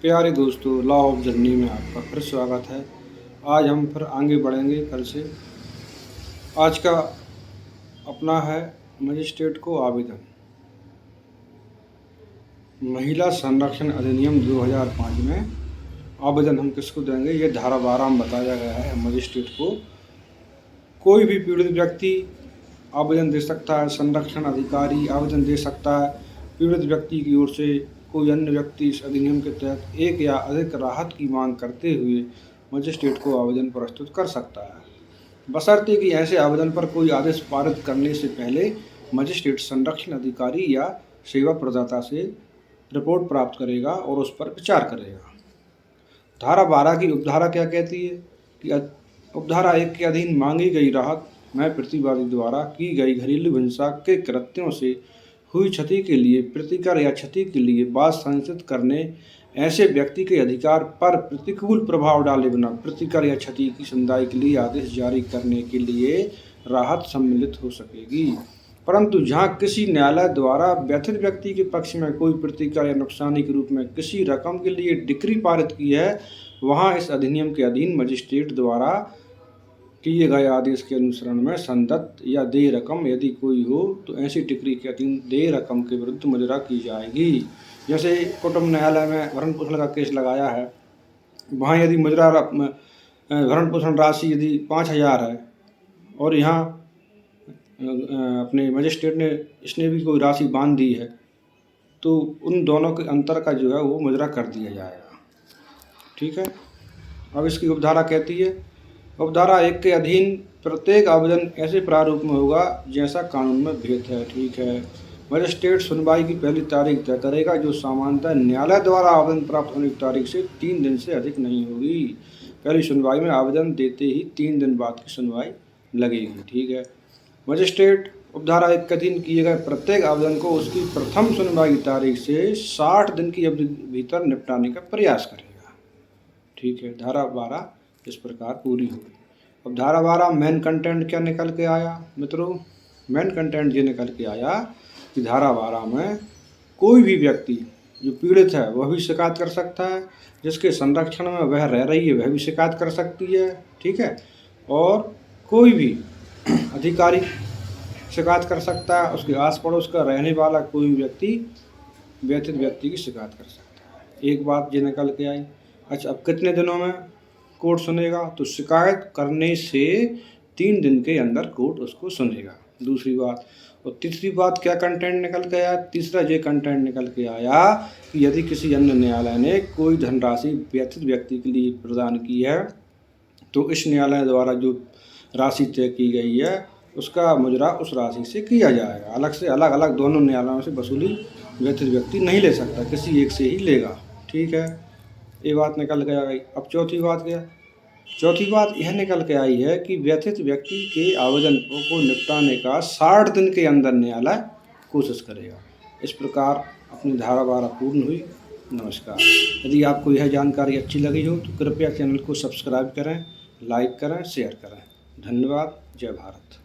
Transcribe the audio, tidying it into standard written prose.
प्यारे दोस्तों, law of journey में आपका फिर स्वागत है। आज हम फिर आगे बढ़ेंगे कल से। आज का अपना है मजिस्ट्रेट को आवेदन। महिला संरक्षण अधिनियम 2005 में आवेदन हम किसको देंगे, ये धारा 12 में बताया गया है। मजिस्ट्रेट को कोई भी पीड़ित व्यक्ति आवेदन दे सकता है, संरक्षण अधिकारी आवेदन दे सकता है। पीड़ित व्यक्ति की ओर से कोई अन्य व्यक्ति इस अधिनियम के तहत एक या अधिक राहत की मांग करते हुए मजिस्ट्रेट को आवेदन प्रस्तुत कर सकता है, बशर्ते कि ऐसे आवेदन पर कोई आदेश पारित करने से पहले मजिस्ट्रेट संरक्षण अधिकारी या सेवा प्रदाता से रिपोर्ट प्राप्त करेगा और उस पर विचार करेगा। धारा 12 की उपधारा क्या कहती है कि उपधारा 1 के अधीन मांगी गई राहत में प्रतिवादी द्वारा की गई घरेलू हिंसा के कृत्यों से हुई क्षति के लिए प्रतिकर या क्षति के लिए बात संचित करने ऐसे व्यक्ति के अधिकार पर प्रतिकूल प्रभाव डाले बिना प्रतिकर या क्षति की सुनवाई के लिए आदेश जारी करने के लिए राहत सम्मिलित हो सकेगी। परंतु जहां किसी न्यायालय द्वारा व्यथित व्यक्ति के पक्ष में कोई प्रतिकर या नुकसानी के रूप में किसी रकम के लिए डिक्री पारित की है, वहां इस अधिनियम के अधीन मजिस्ट्रेट द्वारा किए गए आदेश के अनुसरण में संदत्त या देय रकम यदि कोई हो तो ऐसी डिक्री के अधीन देय रकम के विरुद्ध मुजरा की जाएगी। जैसे कुटुम्ब न्यायालय में भरण पोषण का केस लगाया है, वहाँ यदि मुजरा भरण पोषण राशि यदि 5,000 है और यहाँ अपने मजिस्ट्रेट ने इसने भी कोई राशि बांध दी है, तो उन दोनों के अंतर का जो है वो मुजरा कर दिया जाएगा। ठीक है। अब इसकी उपधारा कहती है, उपधारा 1 के अधीन प्रत्येक आवेदन ऐसे प्रारूप में होगा जैसा कानून में विहित है। ठीक है। मजिस्ट्रेट सुनवाई की पहली तारीख तय करेगा जो सामान्यतः न्यायालय द्वारा आवेदन प्राप्त होने की तारीख से 3 दिन से अधिक नहीं होगी। पहली सुनवाई में आवेदन देते ही 3 दिन बाद की सुनवाई लगेगी। ठीक है। मजिस्ट्रेट उपधारा 1 के अधीन किए गए प्रत्येक आवेदन को उसकी प्रथम सुनवाई की तारीख से 60 दिन की अवधि भीतर निपटाने का प्रयास करेगा। ठीक है। धारा 12 इस प्रकार पूरी हुई। अब धारा 12 मेन कंटेंट क्या निकल के आया मित्रों? मेन कंटेंट ये निकल के आया कि धारा 12 में कोई भी व्यक्ति जो पीड़ित है वह भी शिकायत कर सकता है, जिसके संरक्षण में वह रह रही है वह भी शिकायत कर सकती है। ठीक है। और कोई भी अधिकारी शिकायत कर सकता है, उसके आस पड़ोस का रहने वाला कोई व्यक्ति व्यथित व्यक्ति की शिकायत कर सकता है। एक बात ये निकल के आई। अच्छा, अब कितने दिनों में कोर्ट सुनेगा? तो शिकायत करने से 3 दिन के अंदर कोर्ट उसको सुनेगा। दूसरी बात। और तीसरी बात क्या कंटेंट निकल के आया? तीसरा ये कंटेंट निकल के आया कि यदि किसी अन्य न्यायालय ने कोई धनराशि व्यथित व्यक्ति के लिए प्रदान की है तो इस न्यायालय द्वारा जो राशि तय की गई है उसका मुजरा उस राशि से किया जाएगा। अलग से अलग दोनों न्यायालयों से वसूली व्यथित व्यक्ति नहीं ले सकता, किसी एक से ही लेगा। ठीक है। ये बात निकल के आ गई। अब चौथी बात क्या? चौथी बात यह निकल के आई है कि व्यथित व्यक्ति के आवेदन को निपटाने का 60 दिन के अंदर न्यायालय कोशिश करेगा। इस प्रकार अपनी धारा 12 पूर्ण हुई। नमस्कार। यदि आपको यह जानकारी अच्छी लगी हो तो कृपया चैनल को सब्सक्राइब करें, लाइक करें, शेयर करें। धन्यवाद। जय भारत।